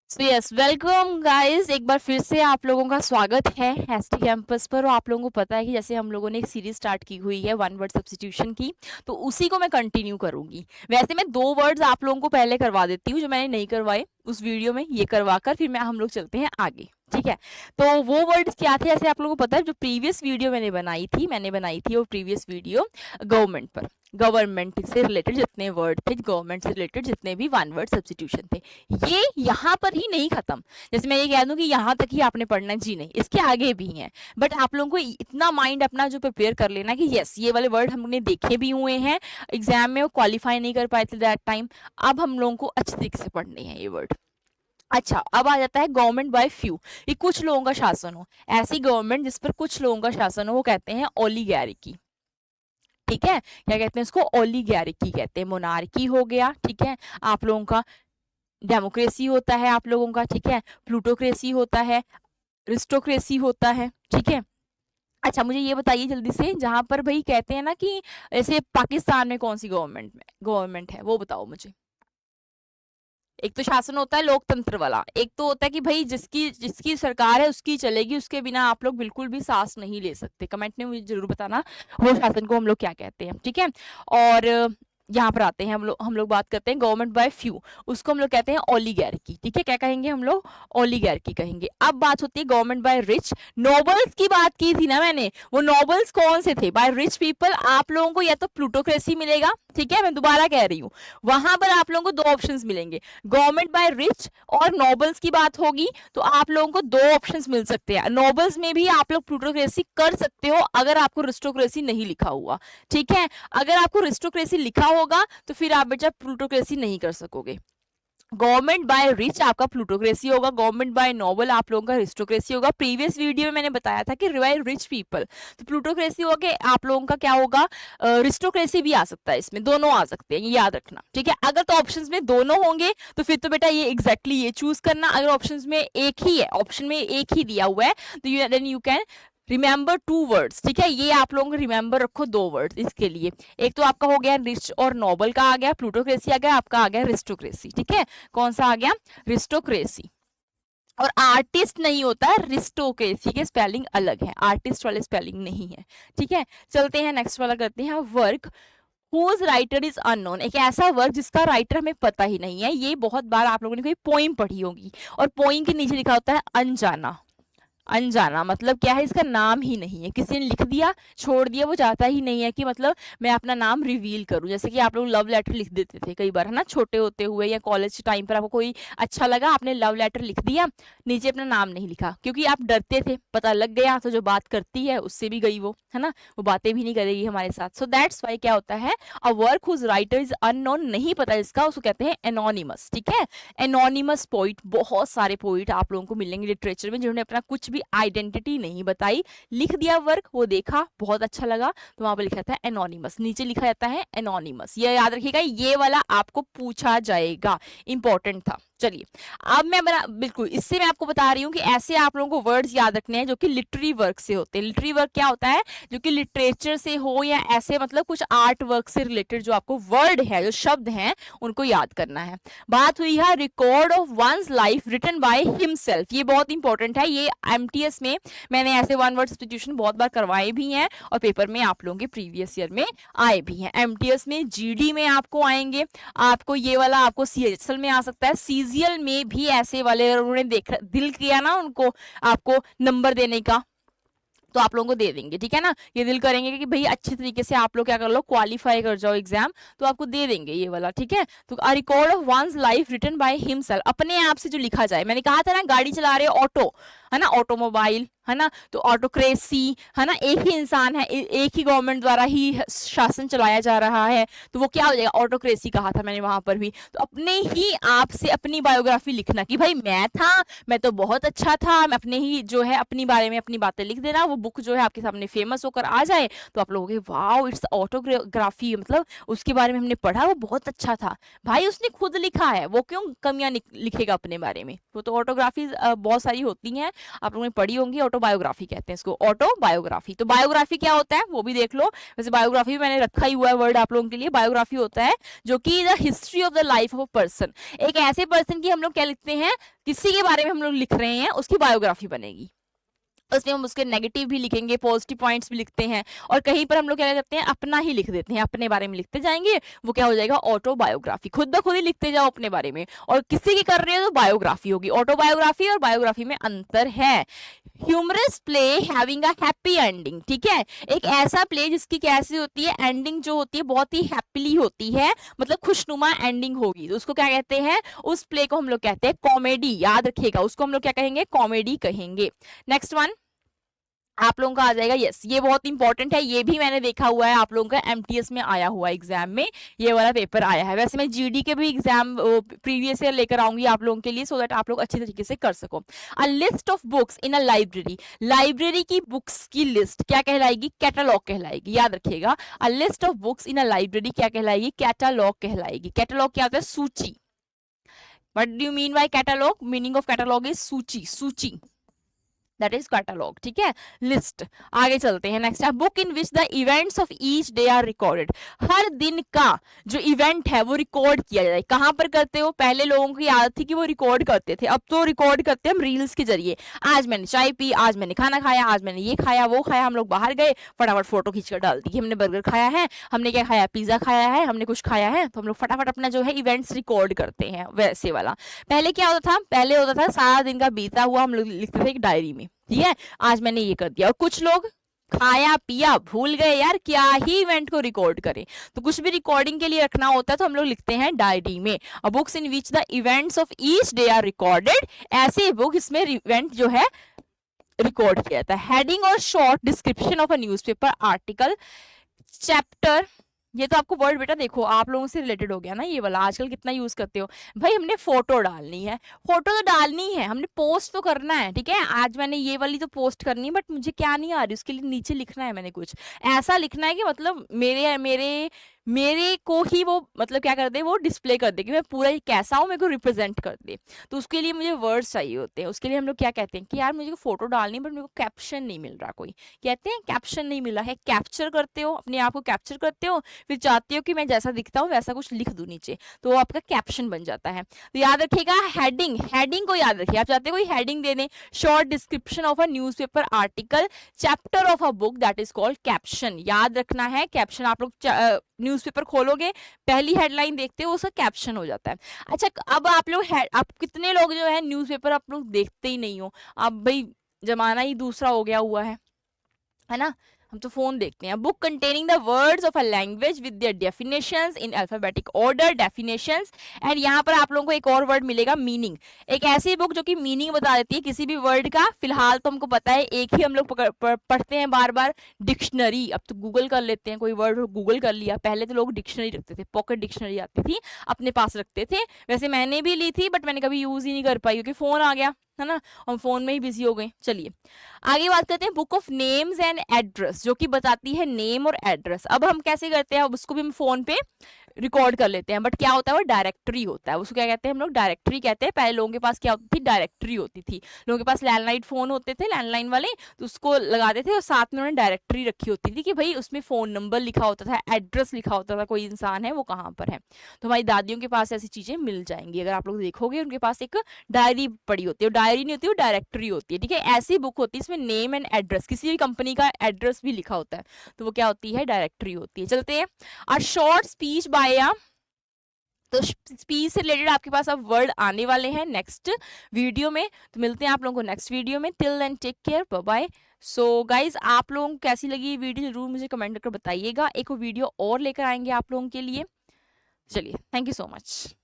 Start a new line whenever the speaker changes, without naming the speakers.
So yes, welcome guys. एक बार फिर से आप लोगों का स्वागत है एसटी कैंपस पर। और आप लोगों को पता है कि जैसे हम लोगों ने एक सीरीज स्टार्ट की हुई है वन वर्ड सब्स्टिट्यूशन की, तो उसी को मैं कंटिन्यू करूंगी। वैसे मैं दो वर्ड्स आप लोगों को पहले करवा देती हूँ जो मैंने नहीं करवाए उस वीडियो में, ये करवा कर फिर मैं हम लोग चलते हैं आगे। ठीक है, तो वो वर्ड्स क्या थे, ऐसे आप लोगों को पता है जो प्रीवियस वीडियो मैंने बनाई थी वो प्रीवियस वीडियो गवर्नमेंट पर, गवर्नमेंट से रिलेटेड जितने वर्ड थे, गवर्नमेंट से रिलेटेड जितने भी वन वर्ड सब्स्टिट्यूशन थे, ये यहाँ पर ही नहीं खत्म। जैसे मैं ये कह दूं कि यहाँ तक ही आपने पढ़ना है, जी नहीं, इसके आगे भी हैं। बट आप लोगों को इतना माइंड अपना जो प्रिपेयर कर लेना कि यस ये वाले वर्ड हमने देखे भी हुए हैं एग्जाम में, वो क्वालिफाई नहीं कर पाए थे दैट टाइम। अब हम लोगों को अच्छे तरीके से पढ़ने हैं ये वर्ड। अच्छा, अब आ जाता है गवर्नमेंट बाय फ्यू, ये कुछ लोगों का शासन हो। ऐसी गवर्नमेंट जिस पर कुछ लोगों का शासन हो वो कहते हैं ओलिगैरिकी। ठीक है, क्या कहते हैं इसको? ओलिगैरिकी कहते हैं। मोनार्की हो गया, ठीक है, आप लोगों का डेमोक्रेसी होता है आप लोगों का, ठीक है, प्लूटोक्रेसी होता है, रिस्टोक्रेसी होता है, ठीक है। अच्छा, मुझे ये बताइए जल्दी से, जहां पर भाई कहते हैं ना कि ऐसे पाकिस्तान में कौन सी गवर्नमेंट है वो बताओ मुझे। एक तो शासन होता है लोकतंत्र वाला, एक तो होता है कि भाई जिसकी जिसकी सरकार है उसकी चलेगी, उसके बिना आप लोग बिल्कुल भी सांस नहीं ले सकते। कमेंट में मुझे जरूर बताना वो शासन को हम लोग क्या कहते हैं, ठीक है। और यहाँ पर आते हैं हम लोग बात करते हैं गवर्नमेंट बाय फ्यू, उसको हम लोग कहते हैं ओलिगैर्की। ठीक है, क्या कहेंगे हम लोग? ओलिगैर्की कहेंगे। अब बात होती है गवर्नमेंट बाय रिच। नोबल्स की बात की थी ना मैंने, वो नोबल्स कौन से थे? By rich people. आप लोगों को या तो प्लूटोक्रेसी मिलेगा, ठीक है, मैं दोबारा कह रही हूँ, वहां पर आप लोगों को दो ऑप्शंस मिलेंगे। गवर्नमेंट बाय रिच और नोबल्स की बात होगी तो आप लोगों को दो ऑप्शंस मिल सकते हैं। नोबल्स में भी आप लोग प्लूटोक्रेसी कर सकते हो अगर आपको रिस्टोक्रेसी नहीं लिखा हुआ, ठीक है। अगर आपको रिस्टोक्रेसी लिखा होगा तो फिर आप बेटा प्लूटोक्रेसी नहीं कर सकोगे। गवर्नमेंट बाय रिच आपका प्लूटोक्रेसी होगा, गवर्नमेंट बाय नोबल आप लोगों का रिस्टोक्रेसी होगा। प्रीवियस वीडियो में मैंने बताया था कि बाय रिच पीपल तो प्लूटोक्रेसी होगा कि आप लोगों का क्या होगा, रिस्टोक्रेसी भी आ सकता है, इसमें दोनों आ सकते हैं, ये याद रखना, ठीक है। अगर तो ऑप्शंस में दोनों होंगे तो फिर तो बेटा ये एग्जैक्टली ये चूज करना। अगर ऑप्शंस में एक ही है, ऑप्शन में एक ही दिया हुआ है तो then you can remember two words, ठीक है। ये आप लोगों को रिमेंबर रखो दो वर्ड्स इसके लिए। एक तो आपका हो गया रिच और नोबल का आ गया, प्लूटोक्रेसी आ गया, आपका आ गया रिस्टोक्रेसी, ठीक है। कौन सा आ गया? रिस्टोक्रेसी। और आर्टिस्ट नहीं होता है, रिस्टोक्रेसी के स्पेलिंग अलग है, आर्टिस्ट वाले स्पेलिंग नहीं है, ठीक है। चलते हैं नेक्स्ट वाला करते हैं, work whose writer is unknown. एक ऐसा वर्क जिसका राइटर हमें पता ही नहीं है। ये बहुत बार आप लोगों ने कोई पोइम पढ़ी होगी और पोइम के नीचे लिखा होता है अनजाना। अनजाना मतलब क्या है? इसका नाम ही नहीं है, किसी ने लिख दिया छोड़ दिया, वो चाहता ही नहीं है कि मतलब मैं अपना नाम रिवील करूं। जैसे कि आप लोग लव लेटर लिख देते थे कई बार, है ना, छोटे होते हुए या कॉलेज टाइम पर आपको कोई अच्छा लगा, आपने लव लेटर लिख दिया, नीचे अपना नाम नहीं लिखा क्योंकि आप डरते थे पता लग गया तो जो बात करती है उससे भी गई वो, है ना, वो बातें भी नहीं करेगी हमारे साथ। सो दैट्स वाई क्या होता है, a work whose writer is unknown, नहीं पता इसका, उसको कहते हैं एनोनिमस, ठीक है। एनोनिमस पोइट, बहुत सारे पोइट आप लोगों को मिलेंगे लिटरेचर में जिन्होंने अपना कुछ भी आइडेंटिटी नहीं बताई, लिख दिया वर्क, वो देखा बहुत अच्छा लगा तो वहां पर लिखा था एनोनिमस, नीचे लिखा जाता है एनोनिमस। ये याद रखिएगा, ये वाला आपको पूछा जाएगा, इंपॉर्टेंट था। चलिए, अब मैं बना बिल्कुल इससे मैं आपको बता रही हूँ कि ऐसे आप लोगों को वर्ड्स याद रखने हैं जो कि लिटरेरी वर्क से होते हैं। लिटरेरी वर्क क्या होता है? जो कि लिटरेचर से हो या ऐसे मतलब कुछ आर्ट वर्क से रिलेटेड जो आपको वर्ड है, जो शब्द हैं, उनको याद करना है। बात हुई है record of one's life written by himself, ये बहुत इंपॉर्टेंट है। ये एमटीएस में मैंने ऐसे वन वर्ड सब्स्टिट्यूशन बहुत बार करवाए भी हैं और पेपर में आप लोगों के प्रीवियस ईयर में आए भी हैं। एमटीएस में, जीडी में आपको आएंगे, आपको ये वाला आपको सीएचएल में आ सकता है, सीजीएल में भी ऐसे वाले उन्होंने देख दिल किया ना उनको आपको नंबर देने का तो आप लोगों को दे देंगे, ठीक है ना। ये दिल करेंगे कि भाई अच्छे तरीके से आप लोग क्या कर लो, क्वालिफाई कर जाओ एग्जाम, तो आपको दे देंगे ये वाला, ठीक है। तो a record of one's life written by himself, अपने आप से जो लिखा जाए। मैंने कहा था ना गाड़ी चला रहे ऑटो, है ना, ऑटोमोबाइल, है ना, तो ऑटोक्रेसी, है ना, एक ही इंसान है, एक ही गवर्नमेंट द्वारा ही शासन चलाया जा रहा है, तो वो क्या हो जाएगा? ऑटोक्रेसी कहा था मैंने वहां पर भी। तो अपने ही आप से अपनी बायोग्राफी लिखना कि भाई मैं था, मैं तो बहुत अच्छा था, मैं अपने ही जो है अपनी बारे में अपनी बातें लिख देना, वो बुक जो है आपके सामने फेमस होकर आ जाए तो आप लोगों के वाओ इट्स ऑटोग्राफी, मतलब उसके बारे में हमने पढ़ा, वो बहुत अच्छा था। भाई उसने खुद लिखा है, वो क्यों कमियां लिखेगा अपने बारे में? वो तो ऑटोग्राफी बहुत सारी होती हैं, आप लोगों ने पढ़ी होंगी, ऑटोबायोग्राफी कहते हैं इसको, ऑटोबायोग्राफी। तो बायोग्राफी क्या होता है वो भी देख लो। वैसे बायोग्राफी भी मैंने रखा ही हुआ है वर्ड आप लोगों के लिए। बायोग्राफी होता है जो कि the history of the life of a person, एक ऐसे पर्सन की हम लोग क्या लिखते हैं, किसी के बारे में हम लोग लिख रहे हैं, उसकी बायोग्राफी बनेगी। उसमें हम उसके नेगेटिव भी लिखेंगे, पॉजिटिव पॉइंट्स भी लिखते हैं, और कहीं पर हम लोग क्या करते हैं, अपना ही लिख देते हैं, अपने बारे में लिखते जाएंगे, वो क्या हो जाएगा, ऑटोबायोग्राफी। खुद ब खुद ही लिखते जाओ अपने बारे में, और किसी की कर रहे हो तो बायोग्राफी होगी। ऑटोबायोग्राफी और बायोग्राफी में अंतर है। Humorous play having a happy ending, ठीक है, एक ऐसा प्ले जिसकी कैसी होती है, एंडिंग जो होती है बहुत ही हैप्पीली होती है, मतलब खुशनुमा एंडिंग होगी, तो उसको क्या कहते हैं, उस प्ले को हम लोग कहते हैं कॉमेडी। याद रखिएगा, उसको हम लोग क्या कहेंगे, कॉमेडी कहेंगे। नेक्स्ट वन आप लोगों का आ जाएगा, यस ये बहुत इंपॉर्टेंट है, ये भी मैंने देखा हुआ है आप लोगों का एमटीएस में आया हुआ एग्जाम में, ये वाला पेपर आया है। वैसे मैं जीडी के भी एग्जाम प्रीवियस ईयर लेकर आऊंगी आप लोगों के लिए, सो दैट आप लोग अच्छी तरीके से कर सको। A list of books in a library, library की बुक्स की लिस्ट क्या कहलाएगी, कैटलॉग कहलाएगी। याद रखिएगा, a list of books in a library क्या कहलाएगी, कैटलॉग कहलाएगी। कैटलॉग क्या होता है, सूची। What do you mean by catalogue, meaning of catalogue is सूची, सूची, दैट इज कैटलॉग, ठीक है, लिस्ट। आगे चलते हैं, नेक्स्ट है book in which the events of each day are recorded, हर दिन का जो इवेंट है वो रिकॉर्ड किया जाए। कहां पर करते हो, पहले लोगों की आदत थी कि वो रिकॉर्ड करते थे, अब तो रिकॉर्ड करते हैं हम रील्स के जरिए। आज मैंने चाय पी, आज मैंने खाना खाया, आज मैंने ये खाया वो खाया, हम लोग बाहर गए, फटाफट फोटो खींचकर डाल दी कि हमने बर्गर खाया है, हमने क्या खाया, पिज्जा खाया है, हमने कुछ खाया है, तो हम लोग फटाफट अपना जो है इवेंट्स रिकॉर्ड करते हैं, वैसे वाला। पहले क्या होता था, पहले होता था सारा दिन का बीता हुआ हम लोग लिखते थे एक डायरी में, ठीक है, आज मैंने ये कर दिया। और कुछ लोग खाया पिया भूल गए, यार क्या ही इवेंट को रिकॉर्ड करें, तो कुछ भी रिकॉर्डिंग के लिए रखना होता है तो हम लोग लिखते हैं डायरी में। Books in which the events of each day are recorded, ऐसे बुक इसमें इवेंट जो है रिकॉर्ड किया जाता है। हेडिंग और short description of a newspaper article, chapter, ये तो आपको वर्ड बेटा देखो आप लोगों से रिलेटेड हो गया ना, ये वाला आजकल कितना यूज करते हो भाई, हमने फोटो डालनी है, फोटो तो डालनी है, हमने पोस्ट तो करना है, ठीक है, आज मैंने ये वाली तो पोस्ट करनी है, बट मुझे क्या नहीं आ रही, उसके लिए नीचे लिखना है, मैंने कुछ ऐसा लिखना है कि मतलब मेरे मेरे मेरे को ही वो मतलब क्या कर दे, वो डिस्प्ले कर दे कि मैं पूरा कैसा हूँ, मेरे को रिप्रेजेंट कर दे। तो उसके लिए मुझे वर्ड्स चाहिए होते हैं, उसके लिए हम लोग क्या कहते हैं कि यार मुझे फोटो डालनी है बट मेरे को कैप्शन नहीं मिल रहा, कोई कहते हैं कैप्शन नहीं मिला है, कैप्चर करते हो, अपने आप को कैप्चर करते हो, फिर चाहते हो कि मैं जैसा दिखता हूँ वैसा कुछ लिख दूं नीचे, तो वो आपका कैप्शन बन जाता है। तो याद रखिएगा हेडिंग, हेडिंग को याद रखिए, आप चाहते हो कोई हेडिंग दे दें, short description of a newspaper article, chapter of a book, that is called caption. याद रखना है कैप्शन, आप लोग न्यूज़पेपर खोलोगे पहली हेडलाइन देखते हो उसका कैप्शन हो जाता है। अच्छा अब आप लोग आप कितने लोग जो है न्यूज़पेपर आप लोग देखते ही नहीं हो, अब भाई जमाना ही दूसरा हो गया हुआ है ना, हम तो फोन देखते हैं। Book containing the words of a language with their definitions in alphabetic order, definitions, and यहाँ पर आप लोगों को एक और वर्ड मिलेगा मीनिंग, एक ऐसी बुक जो कि मीनिंग बता देती है किसी भी वर्ड का। फिलहाल तो हमको पता है एक ही हम लोग पढ़ते हैं बार बार, डिक्शनरी। अब तो गूगल कर लेते हैं, कोई वर्ड गूगल कर लिया, पहले तो लोग डिक्शनरी रखते थे, पॉकेट डिक्शनरी आती थी अपने पास रखते थे, वैसे मैंने भी ली थी बट मैंने कभी यूज ही नहीं कर पाई क्योंकि फोन आ गया है ना, हम फोन में ही बिजी हो गए। चलिए आगे बात करते हैं book of names and address, जो कि बताती है नेम और एड्रेस। अब हम कैसे करते हैं, अब उसको भी हम फोन पे रिकॉर्ड कर लेते हैं, बट क्या होता है वो डायरेक्टरी होता है, उसको क्या कहते हैं हम लोग, डायरेक्टरी कहते हैं। पहले लोगों के पास क्या होती थी, डायरेक्टरी होती थी, लोगों के पास लैंडलाइन फोन होते थे, लैंडलाइन वाले, तो उसको लगाते थे और साथ में उन्होंने डायरेक्टरी रखी होती थी कि भाई उसमें फोन नंबर लिखा होता था, एड्रेस लिखा होता था, कोई इंसान है वो कहाँ पर है। तो हमारी दादियों के पास ऐसी चीजें मिल जाएंगी, अगर आप लोग देखोगे उनके पास एक डायरी पड़ी होती है, डायरी नहीं होती, वो डायरेक्टरी होती है, ठीक है, ऐसी बुक होती है इसमें नेम एंड एड्रेस, किसी भी कंपनी का एड्रेस भी लिखा होता है, तो वो क्या होती है, डायरेक्टरी होती है। चलते हैं, अ शॉर्ट स्पीच बाय अ, तो स्पीच से रिलेटेड आपके पास अब वर्ड आने वाले हैं नेक्स्ट वीडियो में, तो मिलते हैं आप लोगों को नेक्स्ट वीडियो में। Till then take care, bye bye. So guys आप लोगों को कैसी लगी ये वीडियो जरूर मुझे कमेंट करके बताइएगा, एक वीडियो और लेकर आएंगे आप लोगों के लिए। चलिए, थैंक यू सो मच।